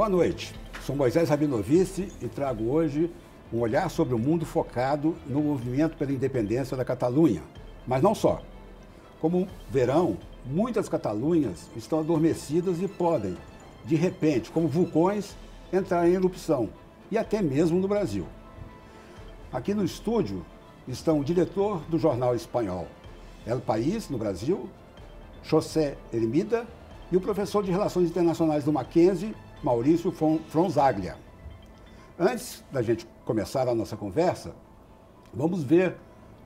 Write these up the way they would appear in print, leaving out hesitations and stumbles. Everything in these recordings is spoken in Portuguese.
Boa noite, sou Moisés Rabinovici e trago hoje um olhar sobre o mundo focado no movimento pela independência da Catalunha. Mas não só. Como verão, muitas Catalunhas estão adormecidas e podem, de repente, como vulcões, entrar em erupção, e até mesmo no Brasil. Aqui no estúdio estão o diretor do jornal espanhol El País, no Brasil, José Hermida, e o professor de Relações Internacionais do Mackenzie, Maurício Fronzaglia. Antes da gente começar a nossa conversa, vamos ver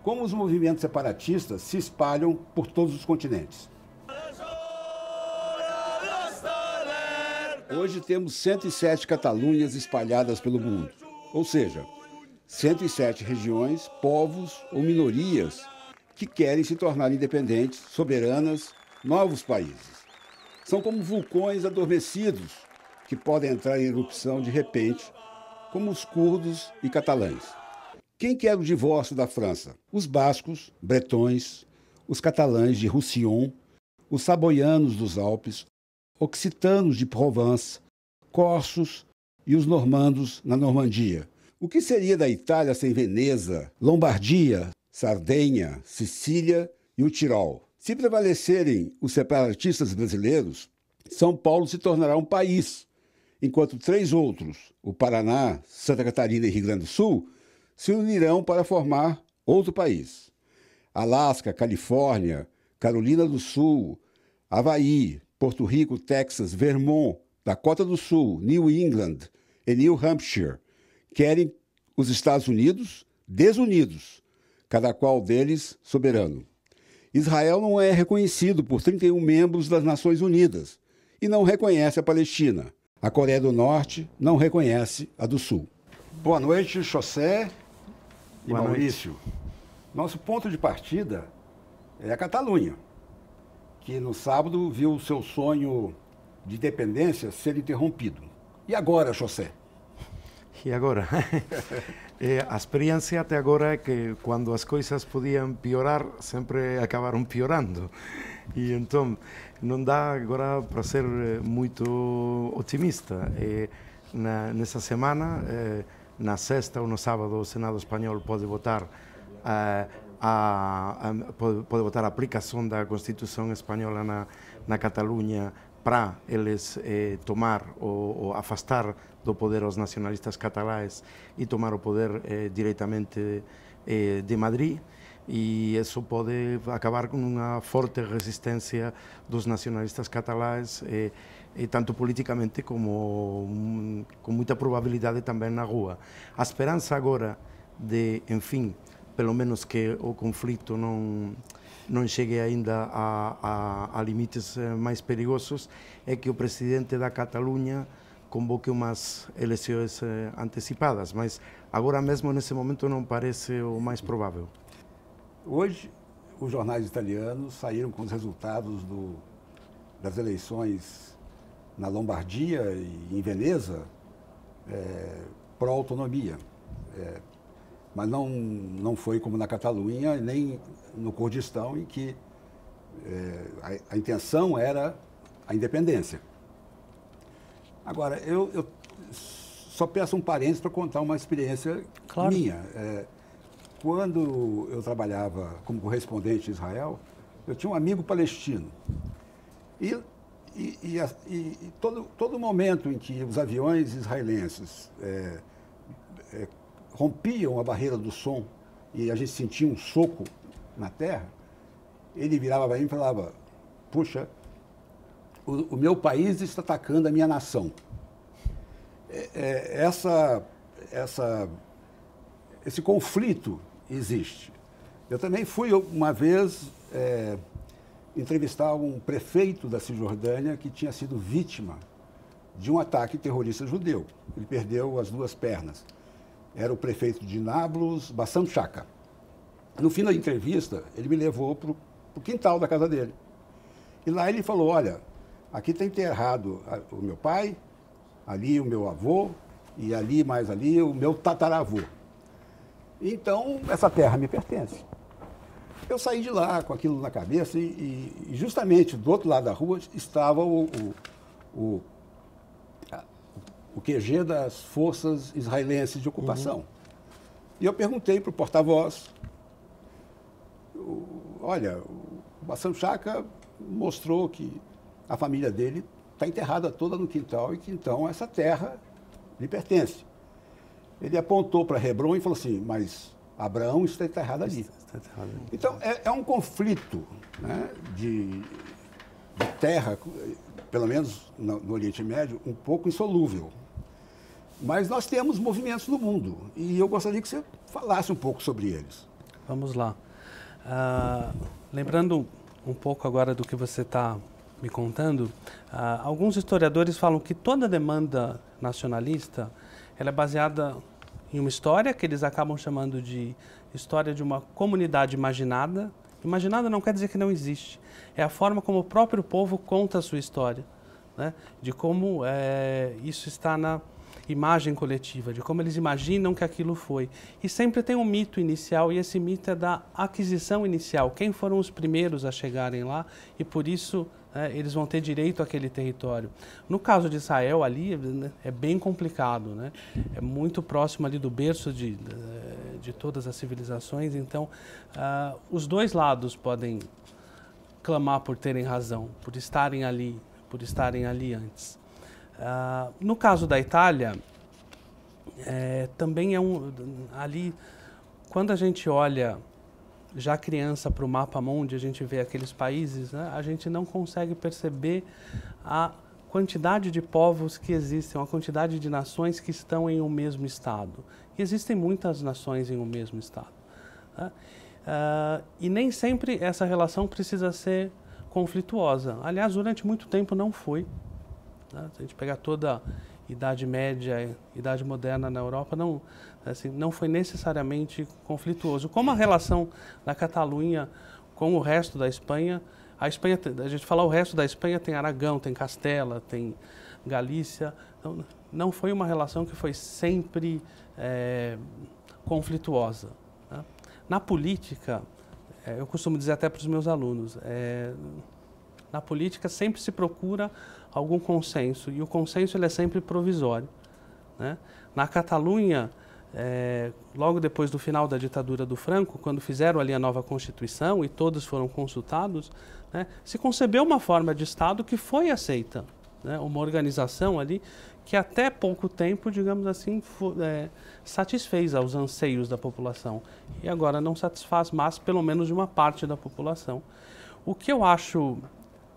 como os movimentos separatistas se espalham por todos os continentes. Hoje temos 107 Catalunhas espalhadas pelo mundo, ou seja, 107 regiões, povos ou minorias que querem se tornar independentes, soberanas, novos países. São como vulcões adormecidos que podem entrar em erupção de repente, como os curdos e catalães. Quem quer o divórcio da França? Os bascos, bretões, os catalães de Roussillon, os saboianos dos Alpes, occitanos de Provence, corsos e os normandos na Normandia. O que seria da Itália sem Veneza, Lombardia, Sardenha, Sicília e o Tirol? Se prevalecerem os separatistas brasileiros, São Paulo se tornará um país, enquanto 3 outros, o Paraná, Santa Catarina e Rio Grande do Sul, se unirão para formar outro país. Alasca, Califórnia, Carolina do Sul, Havaí, Porto Rico, Texas, Vermont, Dakota do Sul, New England e New Hampshire querem os Estados Unidos desunidos, cada qual deles soberano. Israel não é reconhecido por 31 membros das Nações Unidas e não reconhece a Palestina. A Coreia do Norte não reconhece a do Sul. Boa noite, José e Boa Maurício. Noite. Nosso ponto de partida é a Catalunha, que no sábado viu o seu sonho de independência ser interrompido. E agora, José? E agora? A experiência até agora é que quando as coisas podiam piorar, sempre acabaram piorando. E então não dá agora para ser muito otimista. Nessa semana, na sexta ou no sábado, o Senado espanhol pode votar pode votar a aplicação da Constituição espanhola na Catalunha para eles tomar ou afastar do poder os nacionalistas catalães e tomar o poder diretamente de Madrid, e isso pode acabar com uma forte resistência dos nacionalistas catalães, tanto politicamente como com muita probabilidade também na rua. A esperança agora de, enfim, pelo menos que o conflito não chegue ainda a limites mais perigosos, é que o presidente da Catalunha convoque umas eleições antecipadas, mas agora mesmo, nesse momento, não parece o mais provável. Hoje, os jornais italianos saíram com os resultados das eleições na Lombardia e em Veneza, pró-autonomia. Mas não foi como na Catalunha, nem no Kurdistão, em que a intenção era a independência. Agora, eu só peço um parênteses para contar uma experiência minha. Quando eu trabalhava como correspondente em Israel, eu tinha um amigo palestino. E todo momento em que os aviões israelenses rompiam a barreira do som e a gente sentia um soco na terra, ele virava para mim e falava: puxa, o meu país está atacando a minha nação. Esse conflito existe. Eu também fui uma vez entrevistar um prefeito da Cisjordânia que tinha sido vítima de um ataque terrorista judeu. Ele perdeu as 2 pernas. Era o prefeito de Nablus, Bassam Shaka. No fim da entrevista, ele me levou para o quintal da casa dele. E lá ele falou: olha, aqui está enterrado o meu pai, ali o meu avô, e ali, mais ali, o meu tataravô. Então, essa terra me pertence. Eu saí de lá com aquilo na cabeça e justamente do outro lado da rua estava o o QG das forças israelenses de ocupação. E eu perguntei para o porta-voz, olha, o Bassam Chaka mostrou que a família dele está enterrada toda no quintal e que então essa terra lhe pertence. Ele apontou para Hebron e falou assim, mas Abraão está enterrado ali. Então, é um conflito, né, de terra, pelo menos no Oriente Médio, um pouco insolúvel. Mas nós temos movimentos no mundo e eu gostaria que você falasse um pouco sobre eles. Vamos lá. Lembrando um pouco agora do que você está me contando, alguns historiadores falam que toda demanda nacionalista ela é baseada em uma história que eles acabam chamando de história de uma comunidade imaginada. Imaginada não quer dizer que não existe. É a forma como o próprio povo conta a sua história, né? De como isso está na imagem coletiva, de como eles imaginam que aquilo foi. E sempre tem um mito inicial, e esse mito é da aquisição inicial. Quem foram os primeiros a chegarem lá, e por isso eles vão ter direito àquele território. No caso de Israel, ali é bem complicado, né? É muito próximo ali do berço de todas as civilizações, então os dois lados podem clamar por terem razão, por estarem ali antes. No caso da Itália, também ali, quando a gente olha já criança para o mapa mundi, a gente vê aqueles países, né, a gente não consegue perceber a quantidade de povos que existem, a quantidade de nações que estão em um mesmo estado. E existem muitas nações em um mesmo estado, né? E nem sempre essa relação precisa ser conflituosa. Aliás, durante muito tempo não foi. Se a gente pegar toda a Idade Média, Idade Moderna na Europa, não foi necessariamente conflituoso. Como a relação da Catalunha com o resto da Espanha, a gente fala o resto da Espanha tem Aragão, tem Castela, tem Galícia, então, não foi uma relação que foi sempre conflituosa, né? Na política, eu costumo dizer até para os meus alunos, na política sempre se procura algum consenso, e o consenso ele é sempre provisório, né? Na Catalunha, logo depois do final da ditadura do Franco, quando fizeram ali a nova Constituição e todos foram consultados, né, se concebeu uma forma de Estado que foi aceita, né? Uma organização ali que até pouco tempo, digamos assim, satisfez aos anseios da população. E agora não satisfaz mais, pelo menos de uma parte da população. O que eu acho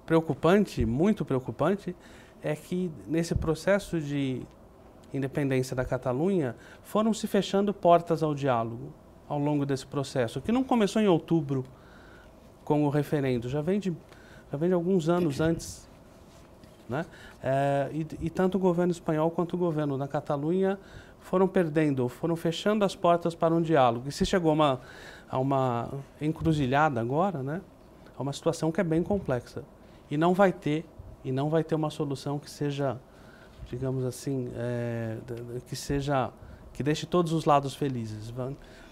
preocupante, muito preocupante, é que nesse processo de independência da Catalunha foram se fechando portas ao diálogo ao longo desse processo, que não começou em outubro com o referendo, já vem de alguns anos antes, né? E tanto o governo espanhol quanto o governo da Catalunha foram fechando as portas para um diálogo. E se chegou a uma encruzilhada agora, né? A uma situação que é bem complexa. E não vai ter uma solução que seja, digamos assim, que deixe todos os lados felizes.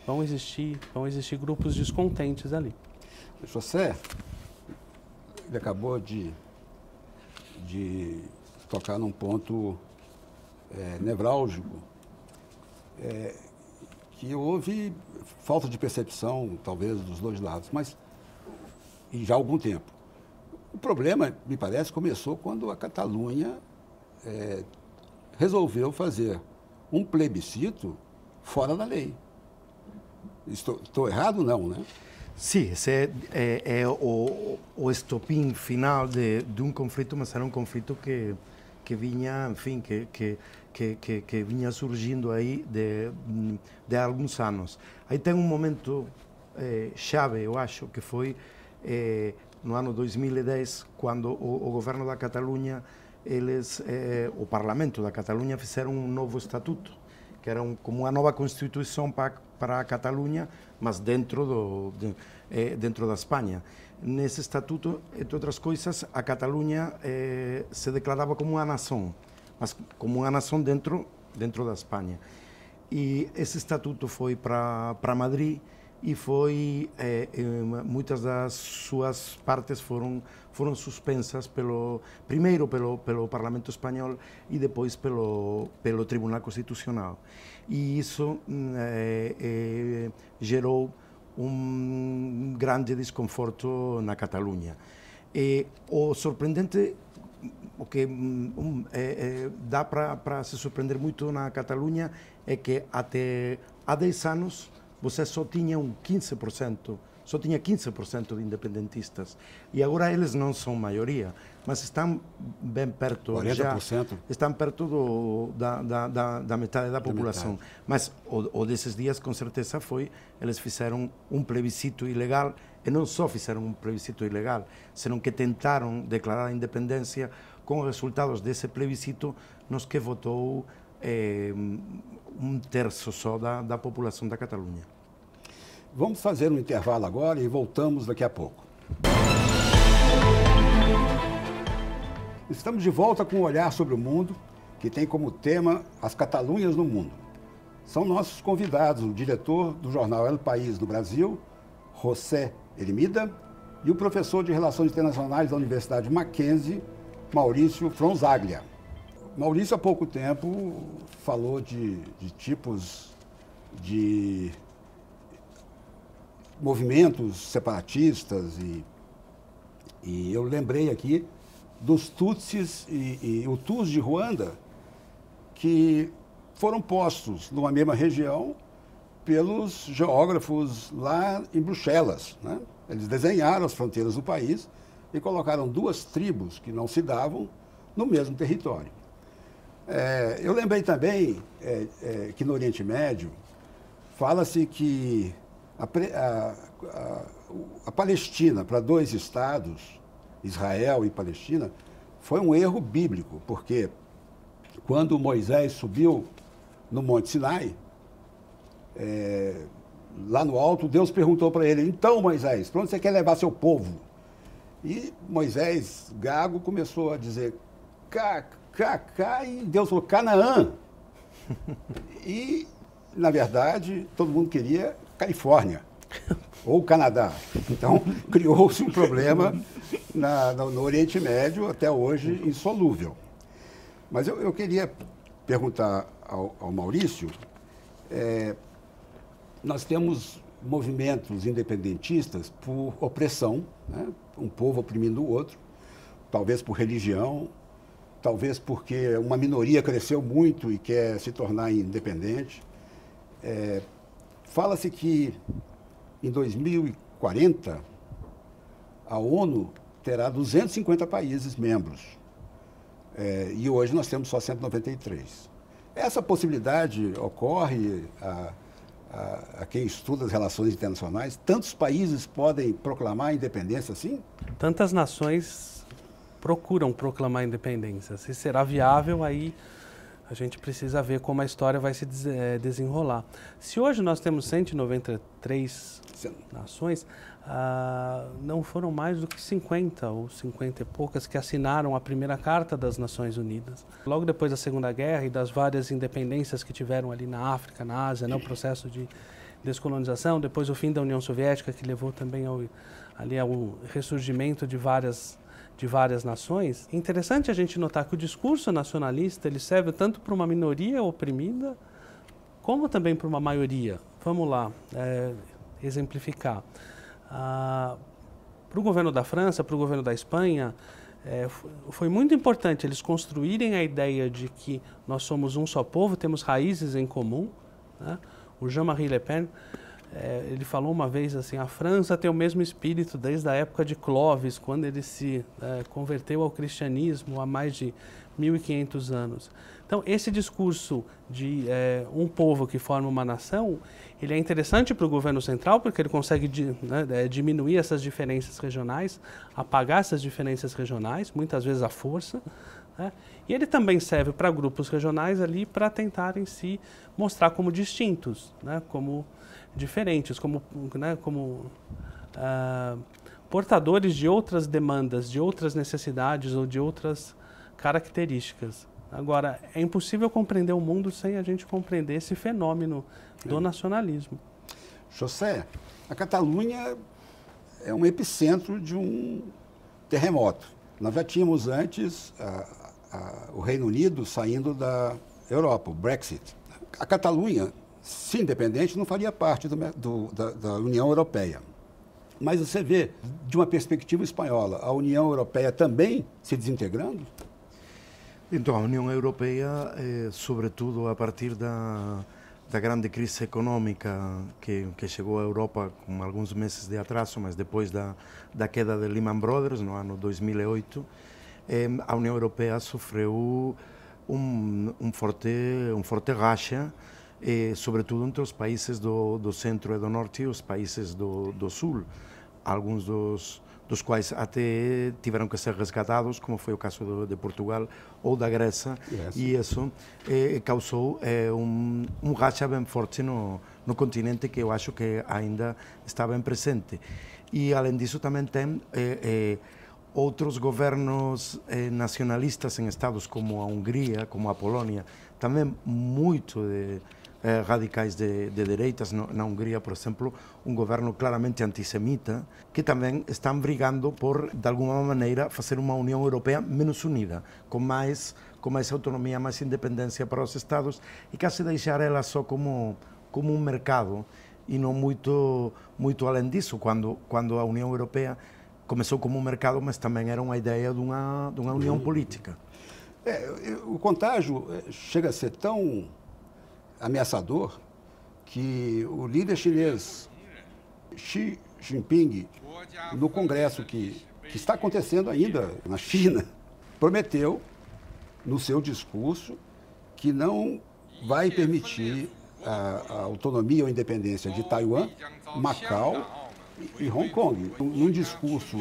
Vão existir grupos descontentes ali. José, ele acabou de tocar num ponto nevrálgico, que houve falta de percepção, talvez, dos dois lados, mas e já há algum tempo. O problema, me parece, começou quando a Catalunha resolveu fazer um plebiscito fora da lei. Estou errado? Não, né? Sim, esse é o estopim final de um conflito, mas era um conflito que vinha, enfim, que vinha surgindo aí de alguns anos. Aí tem um momento chave, eu acho, que foi no ano 2010, quando o governo da Catalunha, o parlamento da Catalunha fizeram um novo estatuto, que era como uma nova constituição para a Catalunha, mas dentro da Espanha. Nesse estatuto, entre outras coisas, a Catalunha se declarava como uma nação, mas como uma nação dentro da Espanha. E esse estatuto foi para Madrid e foi muitas das suas partes foram suspensas primeiro pelo Parlamento espanhol e depois pelo Tribunal Constitucional. E isso gerou grande desconforto na Catalunha. O surpreendente, o que dá para se surpreender muito na Catalunha é que até há 10 anos você só tinha 15% de independentistas. E agora eles não são maioria, mas estão bem perto, 40%? já estão perto da metade da população. Mas o desses dias, com certeza, eles fizeram um plebiscito ilegal, e não só fizeram um plebiscito ilegal, senão que tentaram declarar a independência com resultados desse plebiscito nos que votou 1/3 só da população da Catalunha. Vamos fazer um intervalo agora e voltamos daqui a pouco. Estamos de volta com um olhar sobre o mundo, que tem como tema as Catalunhas no mundo. São nossos convidados o diretor do jornal El País do Brasil, José Ermida, e o professor de Relações Internacionais da Universidade Mackenzie, Maurício Fronzaglia. Maurício, há pouco tempo, falou de tipos de movimentos separatistas e eu lembrei aqui dos Tutsis e Hutus de Ruanda, que foram postos numa mesma região pelos geógrafos lá em Bruxelas, né? Eles desenharam as fronteiras do país e colocaram duas tribos que não se davam no mesmo território. Eu lembrei também que no Oriente Médio fala-se que a Palestina para 2 estados, Israel e Palestina, foi um erro bíblico, porque quando Moisés subiu no Monte Sinai, lá no alto, Deus perguntou para ele: então, Moisés, para onde você quer levar seu povo? E Moisés, gago, começou a dizer e Deus falou Canaã. E, na verdade, todo mundo queria Califórnia ou Canadá. Então, criou-se um problema no Oriente Médio, até hoje insolúvel. Mas eu queria perguntar ao Maurício, nós temos movimentos independentistas por opressão, né? Um povo oprimindo o outro, talvez por religião, talvez porque uma minoria cresceu muito e quer se tornar independente. Fala-se que em 2040 a ONU terá 250 países membros, e hoje nós temos só 193. Essa possibilidade ocorre a quem estuda as relações internacionais? Tantos países podem proclamar a independência assim? Tantas nações procuram proclamar a independência. Se será viável, aí a gente precisa ver como a história vai se desenrolar. Se hoje nós temos 193 nações, não foram mais do que 50 ou 50 e poucas que assinaram a primeira Carta das Nações Unidas. Logo depois da Segunda Guerra e das várias independências que tiveram ali na África, na Ásia, né, o processo de descolonização, depois o fim da União Soviética, que levou também ao ressurgimento de várias nações. É interessante a gente notar que o discurso nacionalista ele serve tanto para uma minoria oprimida, como também para uma maioria. Vamos lá exemplificar. Para o governo da França, para o governo da Espanha, foi muito importante eles construírem a ideia de que nós somos um só povo, temos raízes em comum, né? O Jean-Marie Le Pen, ele falou uma vez assim: a França tem o mesmo espírito desde a época de Clovis, quando ele se converteu ao cristianismo há mais de 1500 anos. Então, esse discurso de um povo que forma uma nação, ele é interessante para o governo central, porque ele consegue diminuir essas diferenças regionais, apagar essas diferenças regionais, muitas vezes à força, né? E ele também serve para grupos regionais ali para tentarem se mostrar como distintos, né? Como diferentes, como portadores de outras demandas, de outras necessidades ou de outras características. Agora, é impossível compreender o mundo sem a gente compreender esse fenômeno do nacionalismo. José, a Catalunha é um epicentro de um terremoto. Nós já tínhamos antes o Reino Unido saindo da Europa, o Brexit. A Catalunha, se independente, não faria parte da União Europeia. Mas você vê, de uma perspectiva espanhola, a União Europeia também se desintegrando? Então, a União Europeia, sobretudo a partir da grande crise econômica que chegou à Europa com alguns meses de atraso, mas depois da queda de Lehman Brothers, no ano 2008, a União Europeia sofreu um forte racha, sobretudo entre os países do centro e do norte e os países do sul, alguns dos quais até tiveram que ser resgatados, como foi o caso de Portugal ou da Grécia, e isso causou um racha bem forte no continente, que eu acho que ainda está bem presente. E, além disso, também tem outros governos nacionalistas em estados como a Hungria, como a Polónia, também muito radicais de direitas. Na Hungria, por exemplo, um governo claramente antissemita, que também estão brigando por, de alguma maneira, fazer uma União Europeia menos unida, com mais autonomia, mais independência para os Estados, e quase deixar ela só como um mercado, e não muito além disso, quando a União Europeia começou como um mercado, mas também era uma ideia de uma união política. O contágio chega a ser tão ameaçador que o líder chinês Xi Jinping, no congresso que está acontecendo ainda na China, prometeu no seu discurso que não vai permitir a autonomia ou independência de Taiwan, Macau e Hong Kong. Num discurso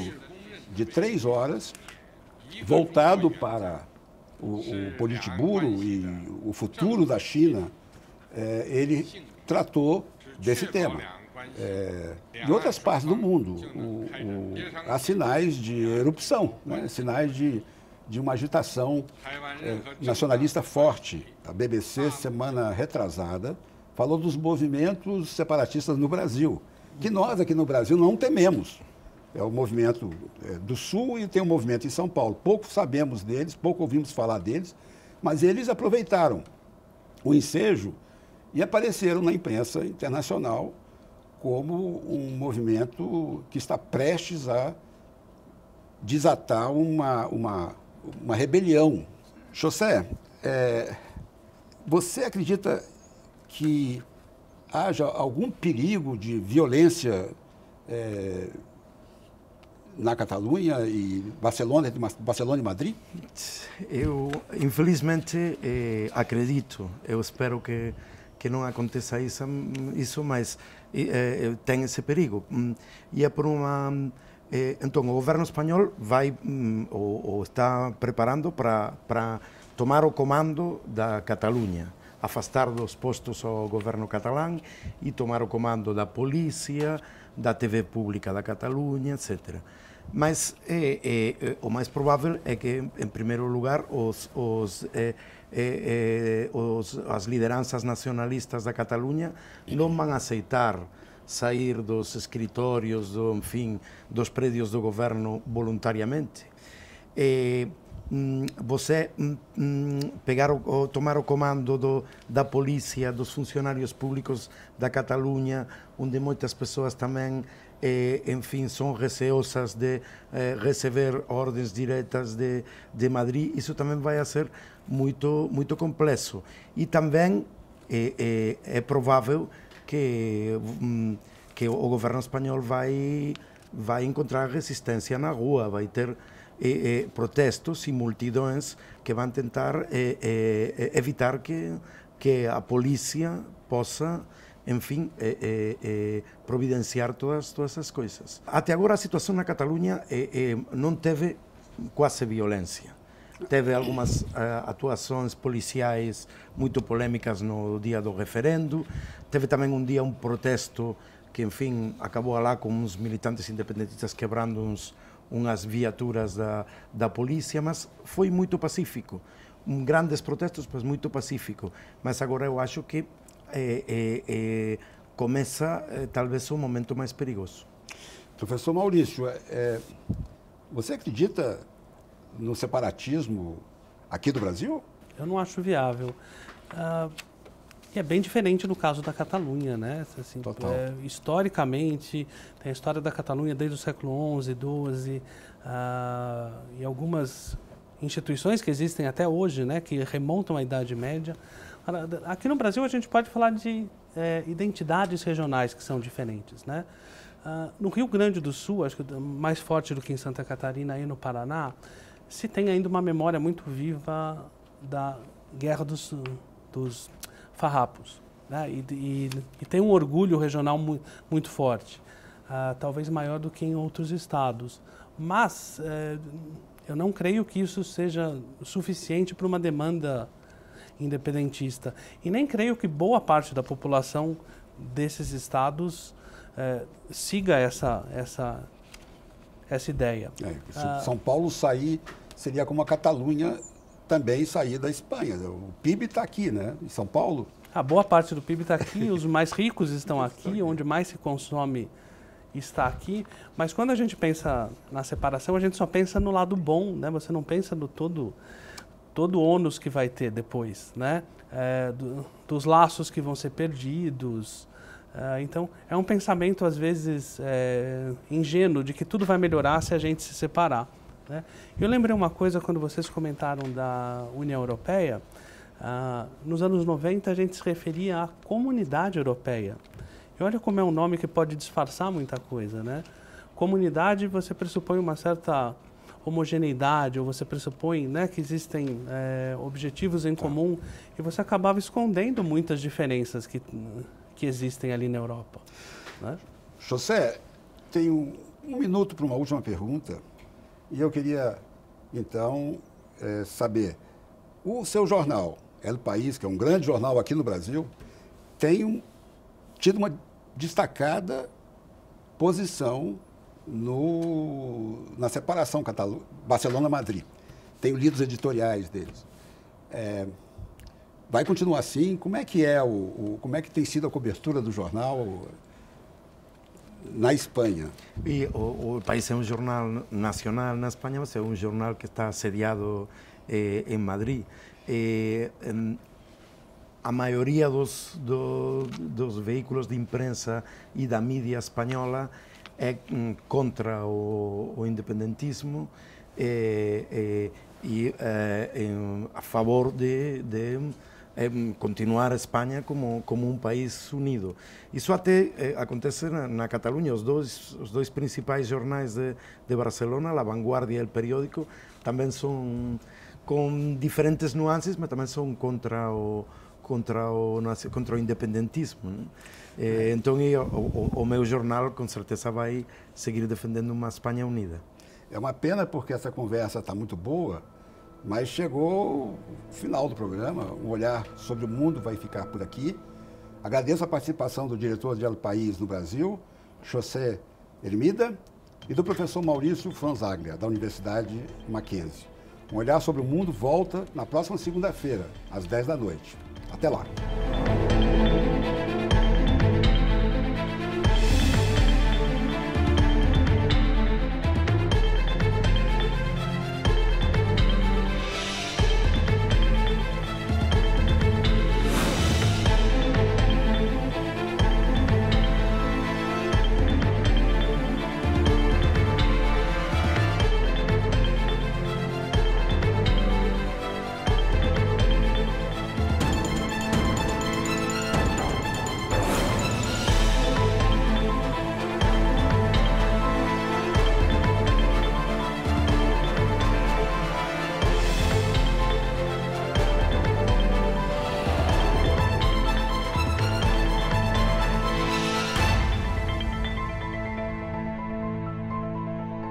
de 3 horas, voltado para o Politburo e o futuro da China, ele tratou desse tema. Em outras partes do mundo, há sinais de erupção, né? Sinais de uma agitação nacionalista forte. A BBC, semana retrasada, falou dos movimentos separatistas no Brasil, que nós aqui no Brasil não tememos. É o movimento do Sul e tem um movimento em São Paulo. Pouco sabemos deles, pouco ouvimos falar deles, mas eles aproveitaram o ensejo e apareceram na imprensa internacional como um movimento que está prestes a desatar uma rebelião. José, você acredita que haja algum perigo de violência na Catalunha e Barcelona e Madrid? Eu, infelizmente, acredito. Eu espero que não aconteça isso, mas tem esse perigo. E é por uma... Então, o governo espanhol vai ou está preparando para tomar o comando da Catalunha, afastar dos postos ao governo catalão e tomar o comando da polícia, da TV pública da Catalunha, etc. Mas o mais provável é que, em primeiro lugar, as lideranças nacionalistas da Catalunha não vão aceitar sair dos escritórios, enfim, dos prédios do governo voluntariamente. Você tomar o comando da polícia, dos funcionários públicos da Catalunha, onde muitas pessoas também, enfim, são receosas de receber ordens diretas de Madrid, isso também vai ser muito complexo. E também é provável que o governo espanhol vai encontrar resistência na rua, vai ter protestos e multidões que vão tentar evitar que a polícia possa, enfim, providenciar todas essas coisas. Até agora a situação na Catalunha não teve quase violência. Teve algumas atuações policiais muito polêmicas no dia do referendo. Teve também um dia um protesto que, enfim, acabou lá com uns militantes independentistas quebrando umas viaturas da polícia, mas foi muito pacífico. Grandes protestos, mas muito pacífico. Mas agora eu acho que começa talvez o momento mais perigoso. Professor Maurício, você acredita no separatismo aqui do Brasil? Eu não acho viável. É bem diferente no caso da Catalunha, né? Assim, Total. Historicamente, tem a história da Catalunha desde o século XI, XII, e algumas instituições que existem até hoje, né? Que remontam à Idade Média. Aqui no Brasil a gente pode falar de identidades regionais que são diferentes, né? No Rio Grande do Sul, acho que mais forte do que em Santa Catarina e no Paraná, se tem ainda uma memória muito viva da Guerra dos Farrapos, né? E tem um orgulho regional muito forte, talvez maior do que em outros estados. Mas eu não creio que isso seja suficiente para uma demanda independentista. E nem creio que boa parte da população desses estados siga essa ideia. Se São Paulo sair, seria como a Catalunha também sair da Espanha. O PIB está aqui, né? Em São Paulo. A boa parte do PIB está aqui, os mais ricos estão aqui, onde mais se consome está aqui. Mas quando a gente pensa na separação, a gente só pensa no lado bom, né? Você não pensa no todo o ônus que vai ter depois, né? Dos laços que vão ser perdidos. Então, é um pensamento, às vezes, ingênuo de que tudo vai melhorar se a gente se separar, né? Eu lembrei uma coisa quando vocês comentaram da União Europeia. Nos anos 90, a gente se referia à Comunidade Europeia. E olha como é um nome que pode disfarçar muita coisa, né? Comunidade, você pressupõe uma certa homogeneidade, ou você pressupõe, né, que existem objetivos em comum, e você acabava escondendo muitas diferenças que existem ali na Europa, né? José, tenho um minuto para uma última pergunta, e eu queria, então, saber, o seu jornal, El País, que é um grande jornal aqui no Brasil, tem tido uma destacada posição na separação Barcelona-Madrid. Tenho lido os editoriais deles. Vai continuar assim? Como é que como é que tem sido a cobertura do jornal na Espanha? E o País é um jornal nacional na Espanha, mas é um jornal que está sediado em Madrid. A maioria dos veículos de imprensa e da mídia espanhola é contra o independentismo e a favor de continuar a Espanha como um país unido. Isso até acontece na Catalunha. Os dois principais jornais de Barcelona, La Vanguardia e El Periódico, também são com diferentes nuances, mas também são contra o independentismo, né? Então o meu jornal com certeza vai seguir defendendo uma Espanha unida. É uma pena porque essa conversa está muito boa, mas chegou o final do programa. Um olhar sobre o mundo vai ficar por aqui. Agradeço a participação do diretor de El País no Brasil, José Hermida, e do professor Maurício Franzaglia, da Universidade Mackenzie. Um olhar sobre o mundo volta na próxima segunda-feira, às 10 da noite. Até lá!